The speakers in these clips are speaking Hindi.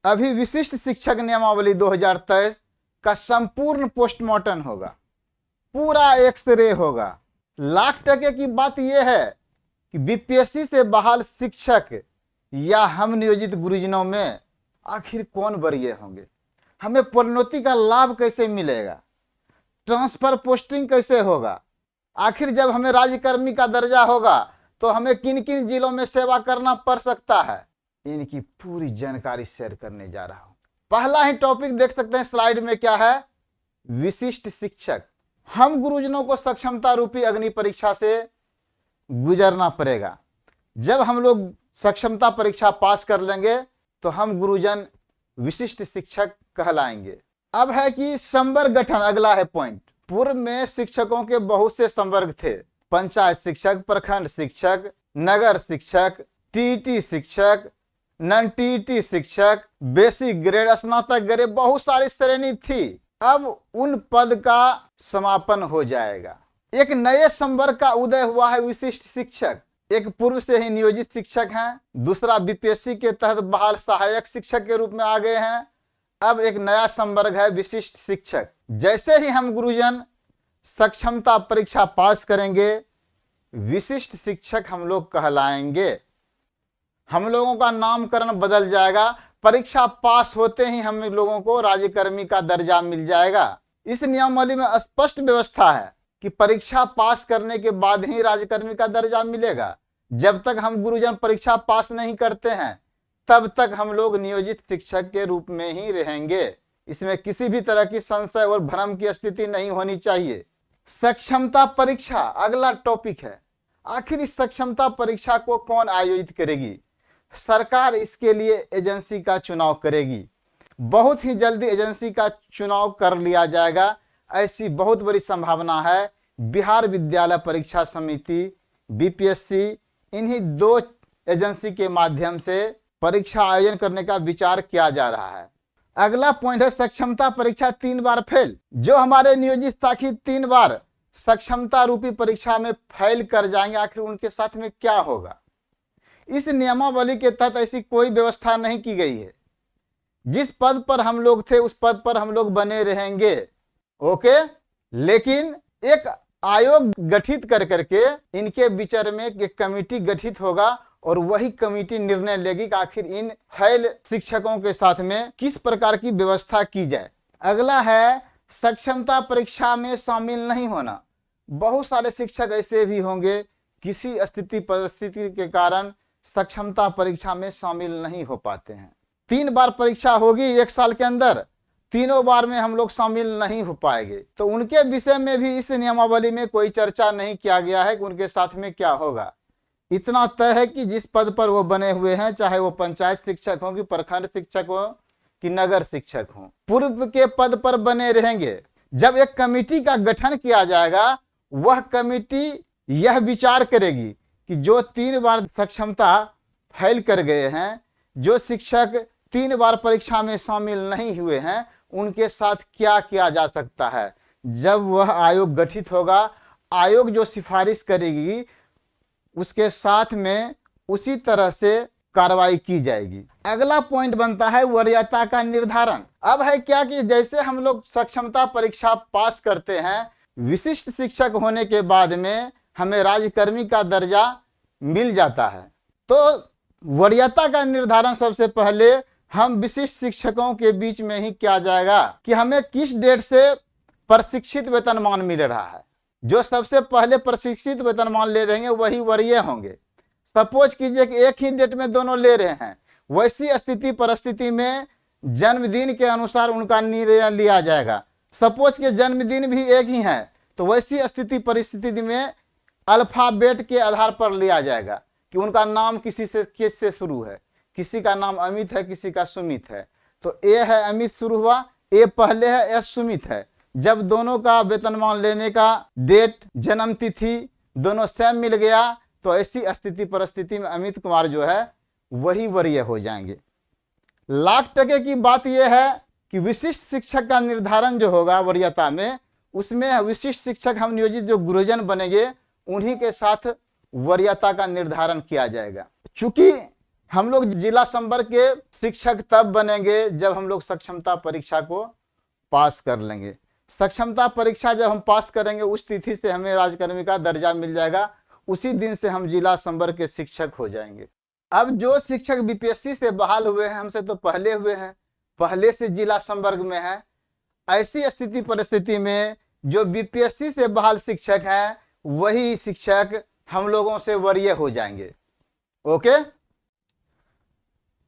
अभी विशिष्ट शिक्षक नियमावली 2023 का संपूर्ण पोस्टमार्टम होगा, पूरा एक्सरे होगा। लाख टके की बात यह है कि बीपीएससी से बहाल शिक्षक या हम नियोजित गुरुजनों में आखिर कौन वरीय होंगे, हमें प्रोन्नति का लाभ कैसे मिलेगा, ट्रांसफर पोस्टिंग कैसे होगा, आखिर जब हमें राज्यकर्मी का दर्जा होगा तो हमें किन किन जिलों में सेवा करना पड़ सकता है, इनकी पूरी जानकारी शेयर करने जा रहा हूं। पहला ही टॉपिक देख सकते हैं स्लाइड में, क्या है? विशिष्ट शिक्षक। हम गुरुजनों को सक्षमता रूपी अग्नि परीक्षा से गुजरना पड़ेगा। जब हम लोग सक्षमता परीक्षा पास कर लेंगे तो हम गुरुजन विशिष्ट शिक्षक कहलाएंगे। अब है कि संवर्ग गठन, अगला है पॉइंट। पूर्व में शिक्षकों के बहुत से संवर्ग थे, पंचायत शिक्षक, प्रखंड शिक्षक, नगर शिक्षक, टीटी शिक्षक, नॉन टीटी शिक्षक, बेसिक ग्रेड, स्नातक ग्रेड, बहुत सारी श्रेणी थी। अब उन पद का समापन हो जाएगा। एक नए संवर्ग का उदय हुआ है, विशिष्ट शिक्षक। एक पूर्व से ही नियोजित शिक्षक हैं, दूसरा बीपीएससी के तहत बहाल सहायक शिक्षक के रूप में आ गए हैं। अब एक नया संवर्ग है, विशिष्ट शिक्षक। जैसे ही हम गुरुजन सक्षमता परीक्षा पास करेंगे, विशिष्ट शिक्षक हम लोग कहलाएंगे। हम लोगों का नामकरण बदल जाएगा। परीक्षा पास होते ही हम लोगों को राज्यकर्मी का दर्जा मिल जाएगा। इस नियमावली में स्पष्ट व्यवस्था है कि परीक्षा पास करने के बाद ही राज्यकर्मी का दर्जा मिलेगा। जब तक हम गुरुजन परीक्षा पास नहीं करते हैं तब तक हम लोग नियोजित शिक्षक के रूप में ही रहेंगे। इसमें किसी भी तरह की संशय और भ्रम की स्थिति नहीं होनी चाहिए। सक्षमता परीक्षा अगला टॉपिक है। आखिर इस सक्षमता परीक्षा को कौन आयोजित करेगी? सरकार इसके लिए एजेंसी का चुनाव करेगी। बहुत ही जल्दी एजेंसी का चुनाव कर लिया जाएगा, ऐसी बहुत बड़ी संभावना है। बिहार विद्यालय परीक्षा समिति, बीपीएससी, इन्हीं दो एजेंसी के माध्यम से परीक्षा आयोजन करने का विचार किया जा रहा है। अगला पॉइंट है सक्षमता परीक्षा 3 बार फेल। जो हमारे नियोजित साथी 3 बार सक्षमता रूपी परीक्षा में फेल कर जाएंगे, आखिर उनके साथ में क्या होगा? इस नियमावली के तहत ऐसी कोई व्यवस्था नहीं की गई है। जिस पद पर हम लोग थे उस पद पर हम लोग बने रहेंगे, ओके। लेकिन एक आयोग गठित कर करके इनके विचार में एक कमेटी गठित होगा और वही कमेटी निर्णय लेगी कि आखिर इन फेल शिक्षकों के साथ में किस प्रकार की व्यवस्था की जाए। अगला है सक्षमता परीक्षा में शामिल नहीं होना। बहुत सारे शिक्षक ऐसे भी होंगे किसी स्थिति परिस्थिति के कारण सक्षमता परीक्षा में शामिल नहीं हो पाते हैं। 3 बार परीक्षा होगी 1 साल के अंदर, तीनों बार में हम लोग शामिल नहीं हो पाएंगे। तो उनके विषय में भी इस नियमावली में कोई चर्चा नहीं किया गया है कि उनके साथ में क्या होगा। इतना तय है कि जिस पद पर वो बने हुए हैं, चाहे वो पंचायत शिक्षक हो कि प्रखंड शिक्षक हो कि नगर शिक्षक हो, पूर्व के पद पर बने रहेंगे। जब एक कमेटी का गठन किया जाएगा, वह कमेटी यह विचार करेगी कि जो 3 बार सक्षमता फेल कर गए हैं, जो शिक्षक 3 बार परीक्षा में शामिल नहीं हुए हैं, उनके साथ क्या किया जा सकता है। जब वह आयोग गठित होगा, आयोग जो सिफारिश करेगी उसके साथ में उसी तरह से कार्रवाई की जाएगी। अगला पॉइंट बनता है वरीयता का निर्धारण। अब है क्या कि जैसे हम लोग सक्षमता परीक्षा पास करते हैं, विशिष्ट शिक्षक होने के बाद में हमें राज्यकर्मी का दर्जा मिल जाता है, तो वरीयता का निर्धारण सबसे पहले हम विशिष्ट शिक्षकों के बीच में ही किया जाएगा कि हमें किस डेट से प्रशिक्षित वेतनमान मिल रहा है। जो सबसे पहले प्रशिक्षित वेतनमान ले रहेंगे वही वरीय होंगे। सपोज कीजिए कि एक ही डेट में दोनों ले रहे हैं, वैसी स्थिति परिस्थिति में जन्मदिन के अनुसार उनका निर्णय लिया जाएगा। सपोज के जन्मदिन भी एक ही है, तो वैसी स्थिति परिस्थिति में अल्फाबेट के आधार पर लिया जाएगा कि उनका नाम किससे शुरू है। किसी का नाम अमित है, किसी का सुमित है, तो ए है अमित शुरू हुआ, ए पहले है, एस सुमित है। जब दोनों का वेतनमान लेने का डेट, जन्म तिथि दोनों सेम मिल गया, तो ऐसी स्थिति परिस्थिति में अमित कुमार जो है वही वरीय हो जाएंगे। लाख टके की बात यह है कि विशिष्ट शिक्षक का निर्धारण जो होगा वरीयता में, उसमें विशिष्ट शिक्षक हम नियोजित जो गुरुजन बनेंगे उन्हीं के साथ वरीयता का निर्धारण किया जाएगा। चूंकि हम लोग जिला संवर्ग के शिक्षक तब बनेंगे जब हम लोग सक्षमता परीक्षा को पास कर लेंगे। सक्षमता परीक्षा जब हम पास करेंगे उस तिथि से हमें राज्यकर्मी का दर्जा मिल जाएगा, उसी दिन से हम जिला संवर्ग के शिक्षक हो जाएंगे। अब जो शिक्षक बीपीएससी से बहाल हुए हैं, हमसे तो पहले हुए हैं, पहले से जिला संवर्ग में है, ऐसी स्थिति परिस्थिति में जो बीपीएससी से बहाल शिक्षक हैं वही शिक्षक हम लोगों से वरीय हो जाएंगे। ओके,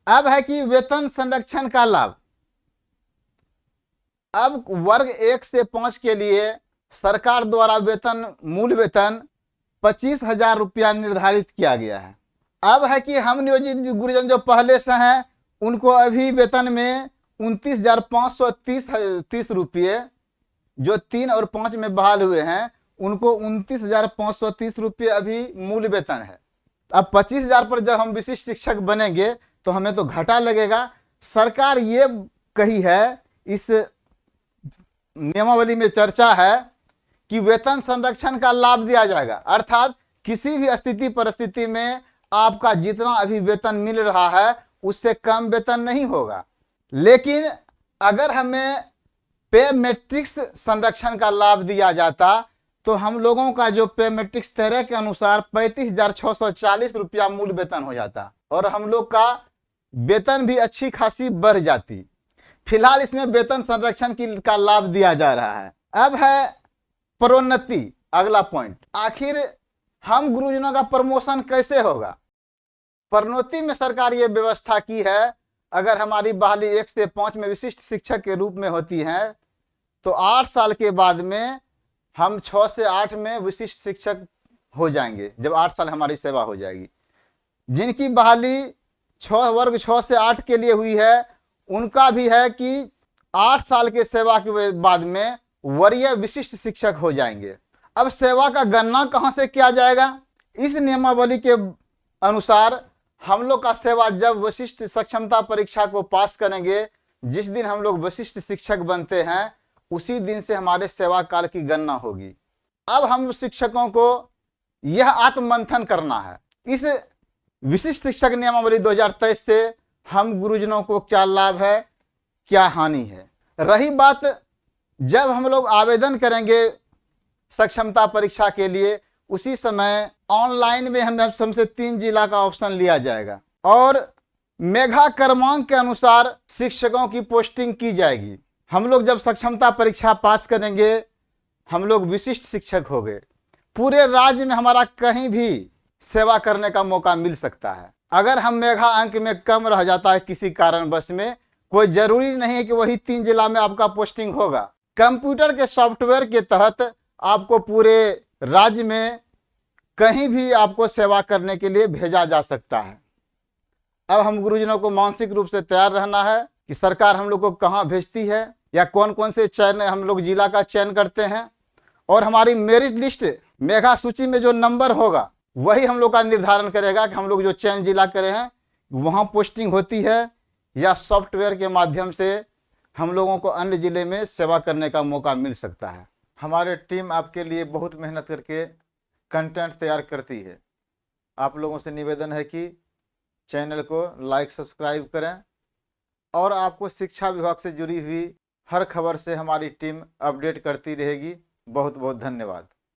अब है कि वेतन संरक्षण का लाभ। अब वर्ग 1 से 5 के लिए सरकार द्वारा वेतन, मूल वेतन 25,000 रुपया निर्धारित किया गया है। अब है कि हम नियोजित गुरुजन जो पहले से हैं उनको अभी वेतन में 29,530 रुपये, जो 3 और 5 में बहाल हुए हैं उनको 29,530 रुपये अभी मूल वेतन है। अब 25,000 पर जब हम विशिष्ट शिक्षक बनेंगे तो हमें तो घाटा लगेगा। सरकार ये कही है, इस नियमावली में चर्चा है कि वेतन संरक्षण का लाभ दिया जाएगा, अर्थात किसी भी स्थिति परिस्थिति में आपका जितना अभी वेतन मिल रहा है उससे कम वेतन नहीं होगा। लेकिन अगर हमें पे मैट्रिक्स संरक्षण का लाभ दिया जाता तो हम लोगों का जो पे मैट्रिक्स 13 के अनुसार 35,640 रुपया मूल वेतन हो जाता और हम लोग का वेतन भी अच्छी खासी बढ़ जाती। फिलहाल इसमें वेतन संरक्षण का लाभ दिया जा रहा है। अब है प्रोन्नति, अगला पॉइंट। आखिर हम गुरुजनों का प्रमोशन कैसे होगा? प्रोन्नति में सरकार ये व्यवस्था की है, अगर हमारी बहाली 1 से 5 में विशिष्ट शिक्षक के रूप में होती है तो 8 साल के बाद में हम 6 से 8 में विशिष्ट शिक्षक हो जाएंगे, जब 8 साल हमारी सेवा हो जाएगी। जिनकी बहाली वर्ग 6 से 8 के लिए हुई है उनका भी है कि 8 साल के सेवा के बाद में वरीय विशिष्ट शिक्षक हो जाएंगे। अब सेवा का गणना कहां से किया जाएगा? इस नियमावली के अनुसार हम लोग का सेवा जब विशिष्ट सक्षमता परीक्षा को पास करेंगे, जिस दिन हम लोग विशिष्ट शिक्षक बनते हैं उसी दिन से हमारे सेवा काल की गणना होगी। अब हम शिक्षकों को यह आत्ममंथन करना है, इस विशिष्ट शिक्षक नियमावली 2023 से हम गुरुजनों को क्या लाभ है, क्या हानि है। रही बात जब हम लोग आवेदन करेंगे सक्षमता परीक्षा के लिए, उसी समय ऑनलाइन में हमसे 3 जिला का ऑप्शन लिया जाएगा और मेधा क्रमांक के अनुसार शिक्षकों की पोस्टिंग की जाएगी। हम लोग जब सक्षमता परीक्षा पास करेंगे हम लोग विशिष्ट शिक्षक हो गए। पूरे राज्य में हमारा कहीं भी सेवा करने का मौका मिल सकता है। अगर हम मेधा अंक में कम रह जाता है किसी कारणवश में, कोई जरूरी नहीं है कि वही 3 जिला में आपका पोस्टिंग होगा। कंप्यूटर के सॉफ्टवेयर के तहत आपको पूरे राज्य में कहीं भी आपको सेवा करने के लिए भेजा जा सकता है। अब हम गुरुजनों को मानसिक रूप से तैयार रहना है कि सरकार हम लोग को कहाँ भेजती है या कौन कौन से चयन हम लोग जिला का चयन करते हैं, और हमारी मेरिट लिस्ट मेधा सूची में जो नंबर होगा वही हम लोग का निर्धारण करेगा कि हम लोग जो चयन जिला करे हैं वहाँ पोस्टिंग होती है या सॉफ्टवेयर के माध्यम से हम लोगों को अन्य जिले में सेवा करने का मौका मिल सकता है। हमारे टीम आपके लिए बहुत मेहनत करके कंटेंट तैयार करती है। आप लोगों से निवेदन है कि चैनल को लाइक सब्सक्राइब करें और आपको शिक्षा विभाग से जुड़ी हुई हर खबर से हमारी टीम अपडेट करती रहेगी। बहुत बहुत धन्यवाद।